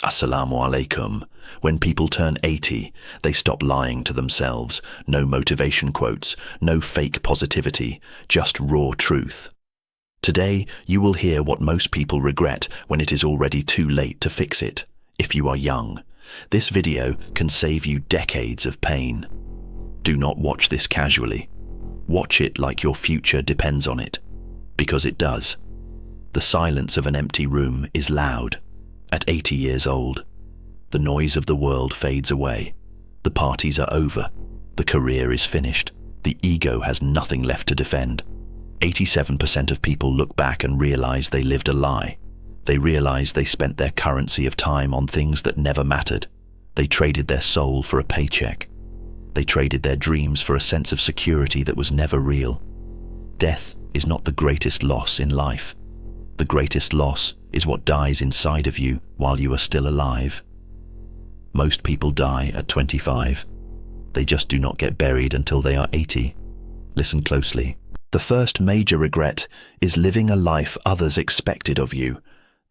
Assalamu alaikum. When people turn 80, they stop lying to themselves. No motivation quotes, no fake positivity, just raw truth. Today, you will hear what most people regret when it is already too late to fix it. If you are young, this video can save you decades of pain. Do not watch this casually. Watch it like your future depends on it. Because it does. The silence of an empty room is loud. At 80 years old, the noise of the world fades away. The parties are over. The career is finished. The ego has nothing left to defend. 87% of people look back and realize they lived a lie. They realize they spent their currency of time on things that never mattered. They traded their soul for a paycheck. They traded their dreams for a sense of security that was never real. Death is not the greatest loss in life. The greatest loss is what dies inside of you while you are still alive. Most people die at 25. They just do not get buried until they are 80. Listen closely. The first major regret is living a life others expected of you.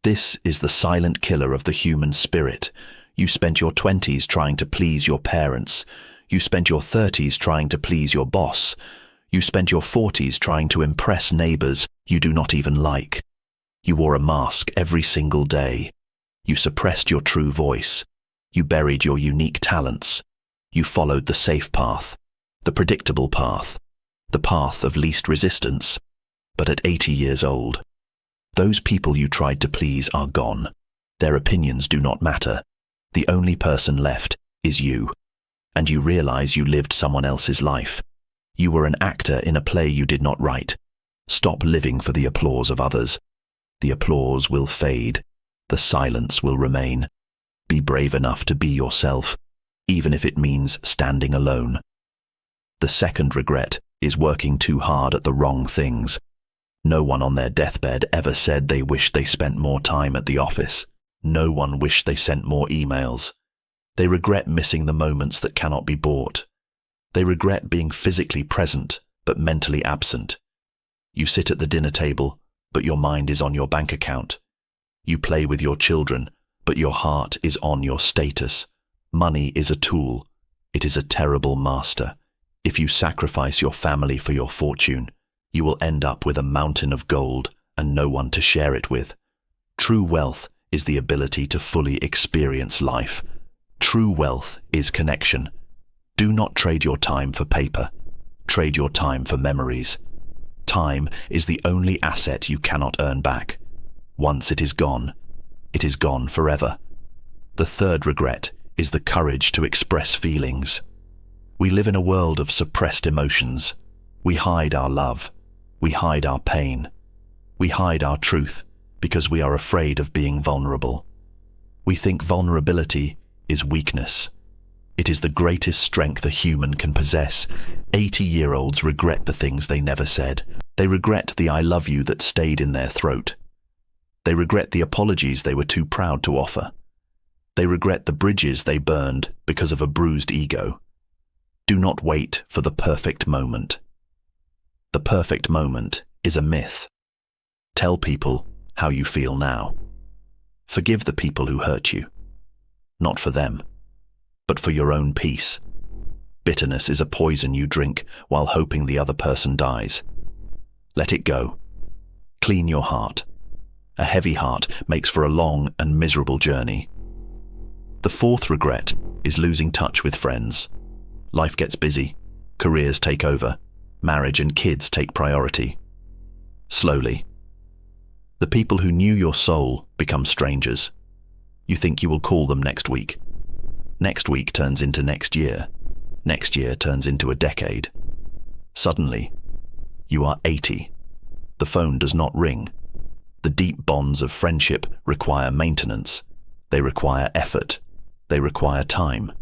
This is the silent killer of the human spirit. You spent your 20s trying to please your parents. You spent your 30s trying to please your boss. You spent your 40s trying to impress neighbors you do not even like. You wore a mask every single day. You suppressed your true voice. You buried your unique talents. You followed the safe path, the predictable path, the path of least resistance. But at 80 years old, those people you tried to please are gone. Their opinions do not matter. The only person left is you. And you realize you lived someone else's life. You were an actor in a play you did not write. Stop living for the applause of others. The applause will fade. The silence will remain. Be brave enough to be yourself, even if it means standing alone. The second regret is working too hard at the wrong things. No one on their deathbed ever said they wished they spent more time at the office. No one wished they sent more emails. They regret missing the moments that cannot be bought. They regret being physically present, but mentally absent. You sit at the dinner table, but your mind is on your bank account. You play with your children, but your heart is on your status. Money is a tool. It is a terrible master. If you sacrifice your family for your fortune, you will end up with a mountain of gold and no one to share it with. True wealth is the ability to fully experience life. True wealth is connection. Do not trade your time for paper. Trade your time for memories. Time is the only asset you cannot earn back. Once it is gone forever. The third regret is the courage to express feelings. We live in a world of suppressed emotions. We hide our love. We hide our pain. We hide our truth because we are afraid of being vulnerable. We think vulnerability is weakness. It is the greatest strength a human can possess. 80-year-olds regret the things they never said. They regret the I love you that stayed in their throat. They regret the apologies they were too proud to offer. They regret the bridges they burned because of a bruised ego. Do not wait for the perfect moment. The perfect moment is a myth. Tell people how you feel now. Forgive the people who hurt you. Not for them, but for your own peace. Bitterness is a poison you drink while hoping the other person dies. Let it go. Clean your heart. A heavy heart makes for a long and miserable journey. The fourth regret is losing touch with friends. Life gets busy. Careers take over. Marriage and kids take priority. Slowly, the people who knew your soul become strangers. You think you will call them next week. Next week turns into next year. Next year turns into a decade. Suddenly, you are 80. The phone does not ring. The deep bonds of friendship require maintenance. They require effort. They require time.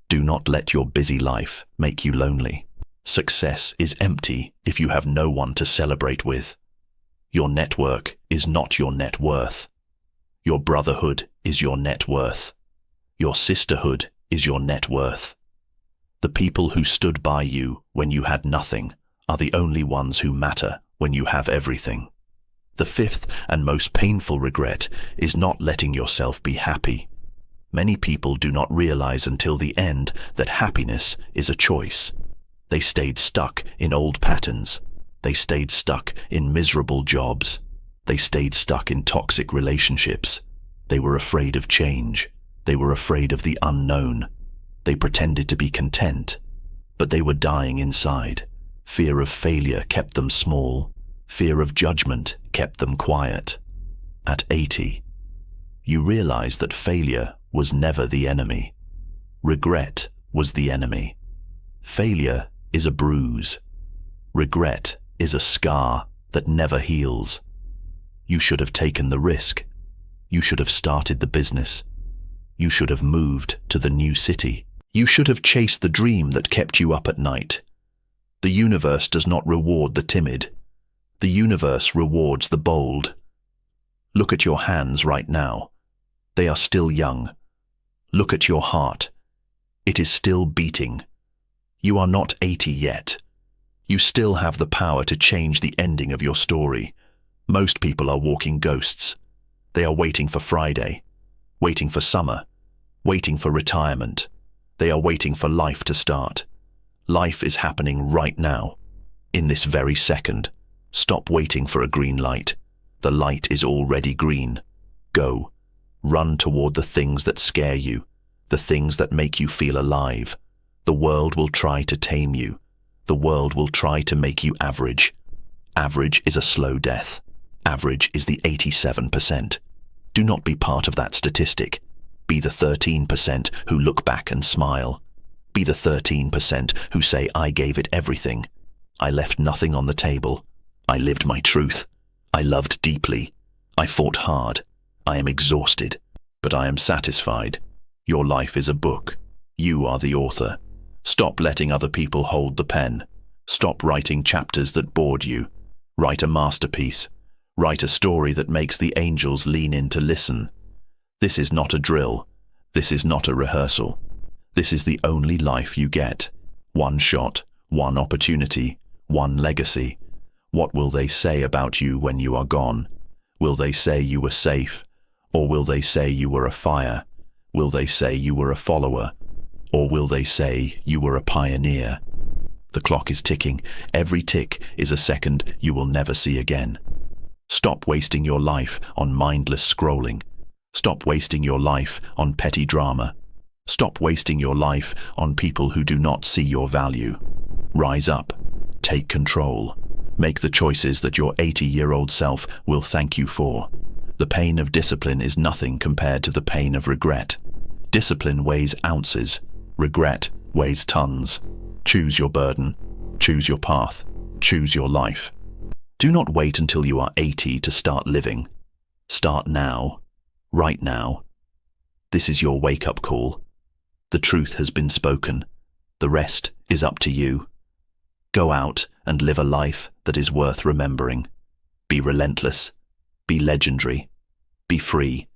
Do not let your busy life make you lonely. Success is empty if you have no one to celebrate with. Your network is not your net worth. Your brotherhood is your net worth. Your sisterhood is your net worth. The people who stood by you when you had nothing are the only ones who matter when you have everything. The fifth and most painful regret is not letting yourself be happy. Many people do not realize until the end that happiness is a choice. They stayed stuck in old patterns. They stayed stuck in miserable jobs. They stayed stuck in toxic relationships. They were afraid of change. They were afraid of the unknown. They pretended to be content, but they were dying inside. Fear of failure kept them small. Fear of judgment kept them quiet. At 80, you realize that failure was never the enemy. Regret was the enemy. Failure is a bruise. Regret is a scar that never heals. You should have taken the risk. You should have started the business. You should have moved to the new city. You should have chased the dream that kept you up at night. The universe does not reward the timid. The universe rewards the bold. Look at your hands right now. They are still young. Look at your heart. It is still beating. You are not 80 yet. You still have the power to change the ending of your story. Most people are walking ghosts. They are waiting for Friday, waiting for summer, waiting for retirement. They are waiting for life to start. Life is happening right now, in this very second. Stop waiting for a green light. The light is already green. Go. Run toward the things that scare you, the things that make you feel alive. The world will try to tame you. The world will try to make you average. Average is a slow death. Average is the 87%. Do not be part of that statistic. Be the 13% who look back and smile. Be the 13% who say, I gave it everything. I left nothing on the table. I lived my truth. I loved deeply. I fought hard. I am exhausted, but I am satisfied. Your life is a book. You are the author. Stop letting other people hold the pen. Stop writing chapters that bored you. Write a masterpiece. Write a story that makes the angels lean in to listen. This is not a drill. This is not a rehearsal. This is the only life you get. One shot, one opportunity, one legacy. What will they say about you when you are gone? Will they say you were safe? Or will they say you were a fire? Will they say you were a follower? Or will they say you were a pioneer? The clock is ticking. Every tick is a second you will never see again. Stop wasting your life on mindless scrolling. Stop wasting your life on petty drama. Stop wasting your life on people who do not see your value. Rise up. Take control. Make the choices that your 80-year-old self will thank you for. The pain of discipline is nothing compared to the pain of regret. Discipline weighs ounces. Regret weighs tons. Choose your burden. Choose your path. Choose your life. Do not wait until you are 80 to start living. Start now. Right now. This is your wake-up call. The truth has been spoken. The rest is up to you. Go out and live a life that is worth remembering. Be relentless. Be legendary. Be free.